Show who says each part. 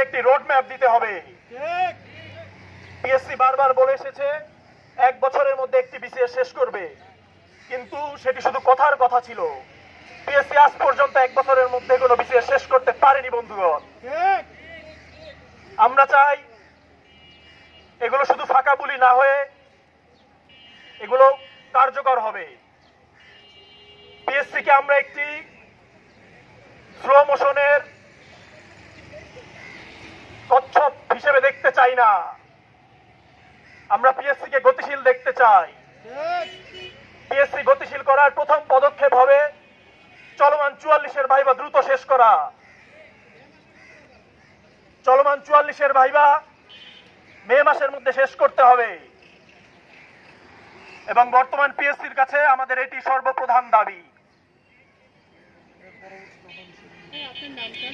Speaker 1: একটি road map দিতে হবে। পিএসসি বারবার বলে এসেছে 1 বছরের মধ্যে একটি বিসিএস শেষ করবে, কিন্তু সেটি শুধু কথার কথা ছিল। পিএসসি আজ পর্যন্ত 1 বছরের মধ্যে কোনো বিসিএস শেষ করতে পারেনি বন্ধুগণ। আমরা চাই এগুলো শুধু ফাঁকা বুলি না হয়ে এগুলো কার্যকর হবে। পিএসসি কে আমরা একটি স্লো মোশনের কচ্ছপ হিসেবে দেখতে চাই না, আমরা পিএসসি কে গতিশীল দেখতে চাই। পিএসসি গতিশীল করার প্রথম পদক্ষেপ হবে চলমান 44-এর ভাইবা দ্রুত শেষ করা। চলমান 44-এর ভাইবা মে মাসের মধ্যে শেষ করতে হবে এবং বর্তমান পিএসসির কাছে আমাদের এটি সর্বপ্রধান দাবি।
Speaker 2: আপনার নামটা?